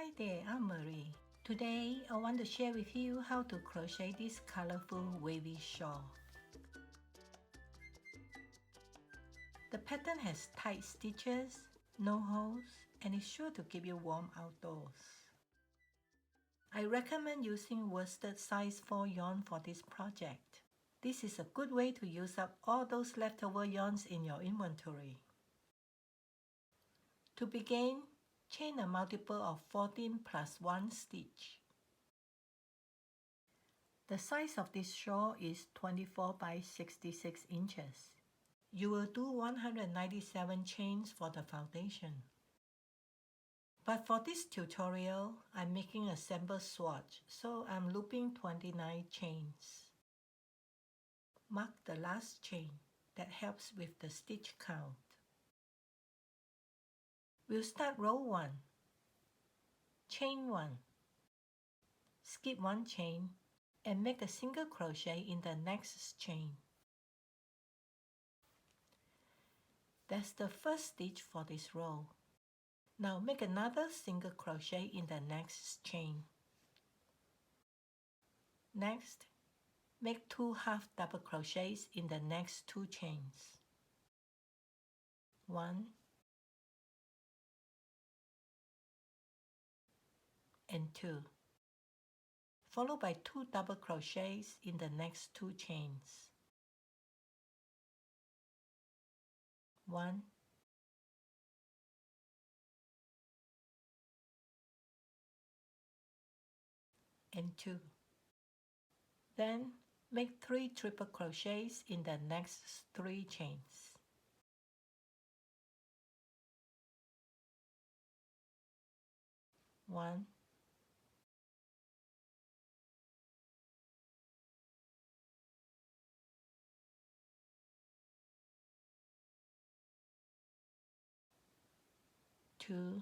Hi there, I'm Marie. Today I want to share with you how to crochet this colorful wavy shawl. The pattern has tight stitches, no holes, and is sure to keep you warm outdoors. I recommend using worsted size 4 yarn for this project. This is a good way to use up all those leftover yarns in your inventory. To begin, chain a multiple of 14 plus 1 stitch. The size of this shawl is 24 by 66 inches. You will do 197 chains for the foundation. But for this tutorial, I'm making a sample swatch, so I'm looping 29 chains. Mark the last chain. That helps with the stitch count. We'll start row 1. Chain 1. Skip 1 chain and make a single crochet in the next chain. That's the first stitch for this row. Now make another single crochet in the next chain. Next, make 2 half double crochets in the next 2 chains. 1 and 2, followed by 2 double crochets in the next 2 chains. 1 and 2. Then make 3 triple crochets in the next 3 chains. 1 2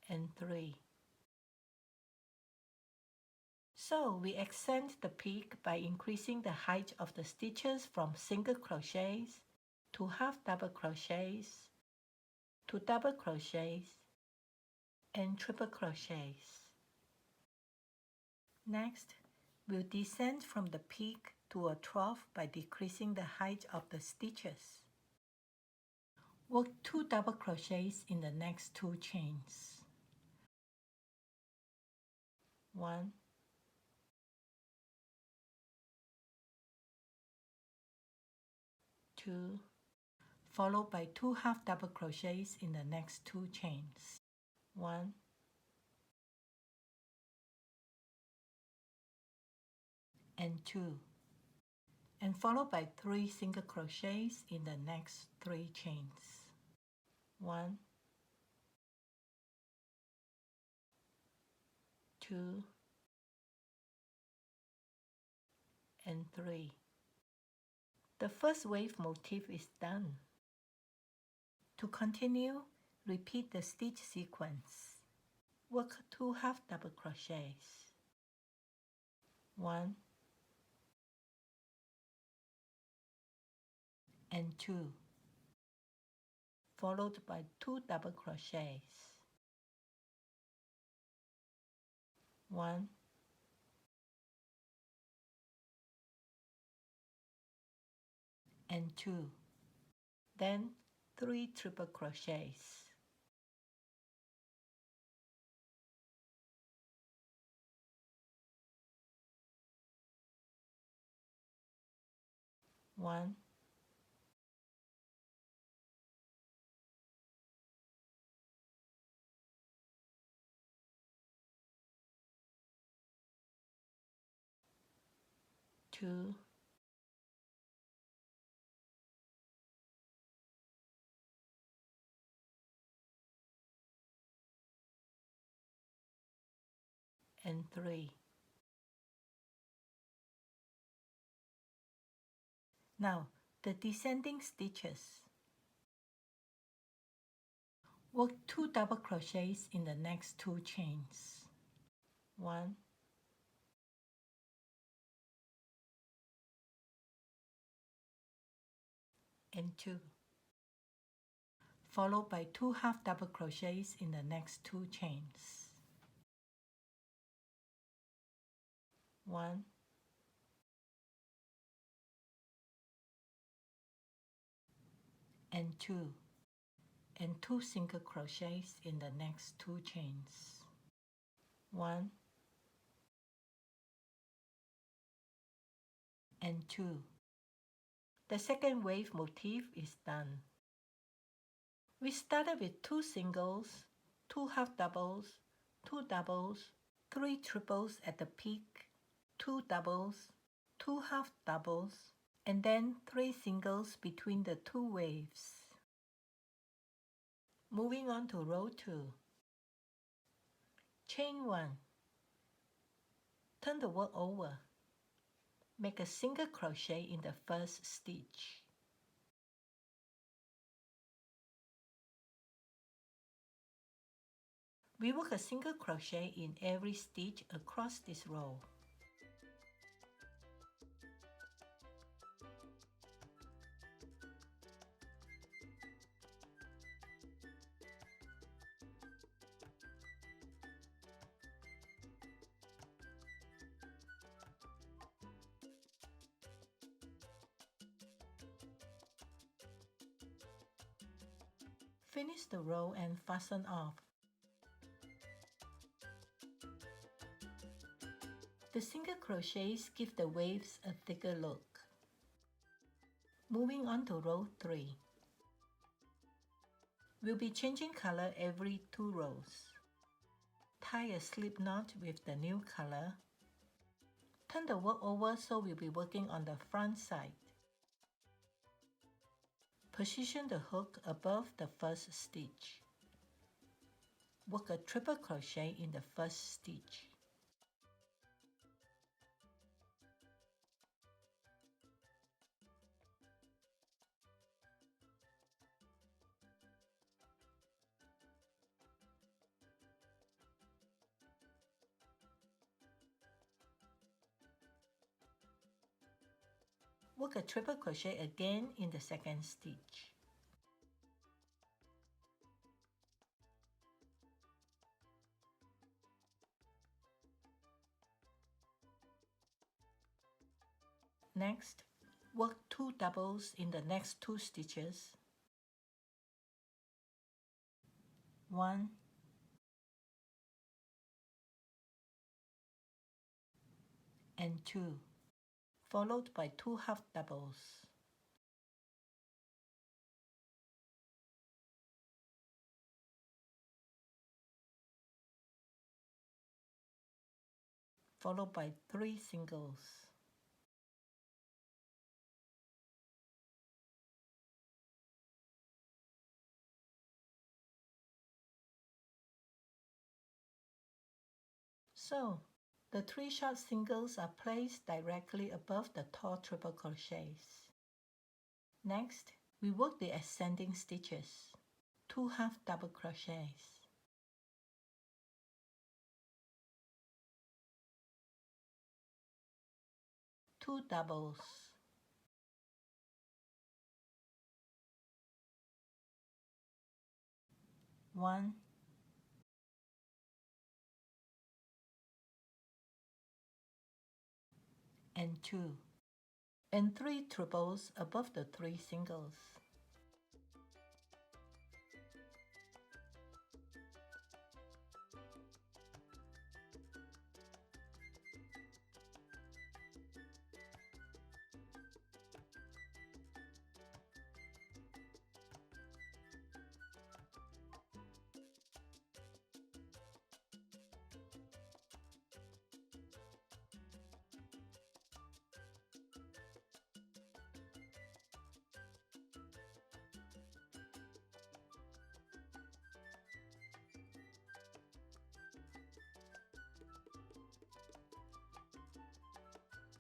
and 3. So we accent the peak by increasing the height of the stitches from single crochets to half double crochets to double crochets and triple crochets. Next, we'll descend from the peak to a trough by decreasing the height of the stitches. Work 2 double crochets in the next 2 chains. 1 2, followed by 2 half double crochets in the next 2 chains. 1 and 2, and followed by 3 single crochets in the next 3 chains. 1 2 and 3. The first wave motif is done. To continue, repeat the stitch sequence. Work 2 half double crochets. 1 and 2, followed by 2 double crochets. 1 and 2, then 3 triple crochets. 1 2 and 3. Now, the descending stitches. Work 2 double crochets in the next 2 chains. 1 and 2, followed by 2 half double crochets in the next 2 chains. 1, and 2, and 2 single crochets in the next 2 chains. 1 and 2. The second wave motif is done. We started with 2 singles, 2 half doubles, 2 doubles, 3 triples at the peak, 2 doubles, 2 half doubles, and then 3 singles between the 2 waves. Moving on to row 2. Chain 1. Turn the work over. Make a single crochet in the first stitch. We work a single crochet in every stitch across this row. Finish the row and fasten off. The single crochets give the waves a thicker look. Moving on to row 3. We'll be changing color every 2 rows. Tie a slip knot with the new color. Turn the work over so we'll be working on the front side. Position the hook above the first stitch. Work a triple crochet in the first stitch. Work a triple crochet again in the second stitch. Next, work 2 doubles in the next 2 stitches. 1 and 2, followed by 2 half doubles. Followed by 3 singles. So, the 3 short singles are placed directly above the tall triple crochets. Next, we work the ascending stitches, 2 half double crochets. 2 doubles. 1 and 2, and 3 triples above the 3 singles.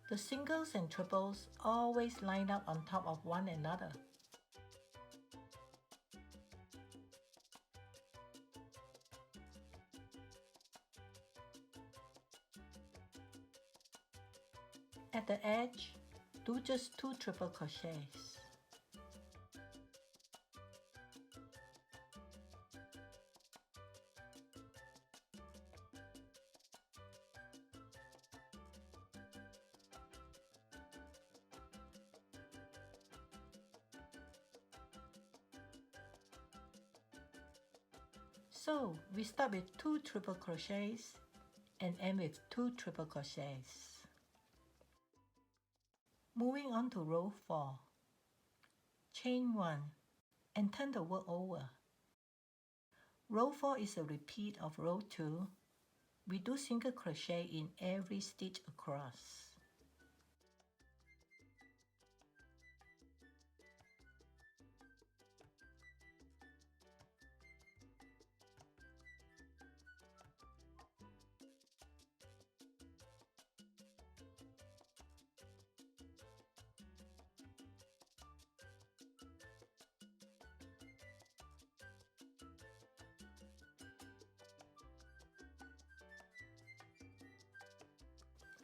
The singles and triples always line up on top of one another. At the edge, do just 2 triple crochets. So we start with 2 triple crochets and end with 2 triple crochets. Moving on to row 4. Chain 1 and turn the work over. Row 4 is a repeat of row 2. We do single crochet in every stitch across.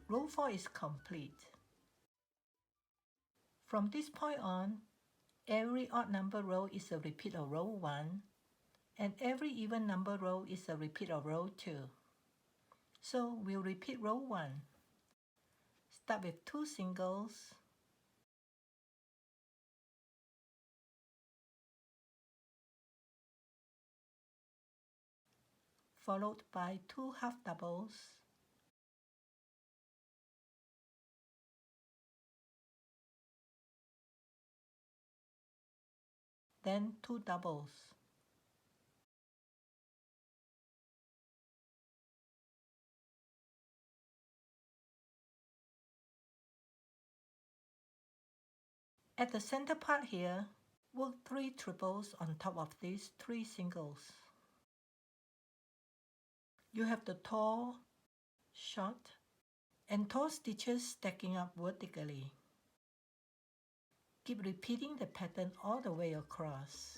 Row 4 is complete. From this point on, every odd number row is a repeat of row 1, and every even number row is a repeat of row 2. So we'll repeat row 1. Start with 2 singles, followed by 2 half doubles, then 2 doubles. At the center part here, work 3 triples on top of these 3 singles. You have the tall, short, and tall stitches stacking up vertically. Keep repeating the pattern all the way across.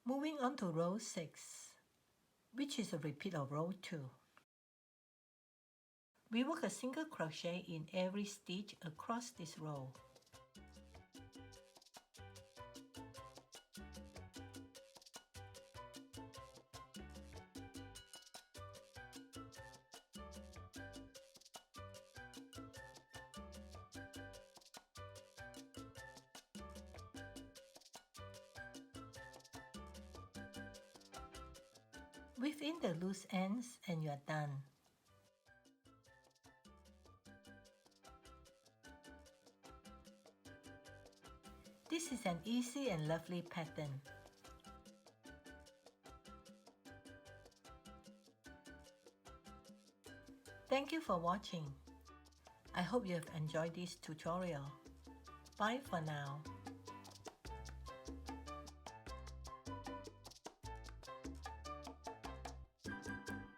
Moving on to row 6, which is a repeat of row 2. We work a single crochet in every stitch across this row. Weave in the loose ends and you are done. This is an easy and lovely pattern. Thank you for watching. I hope you have enjoyed this tutorial. Bye for now.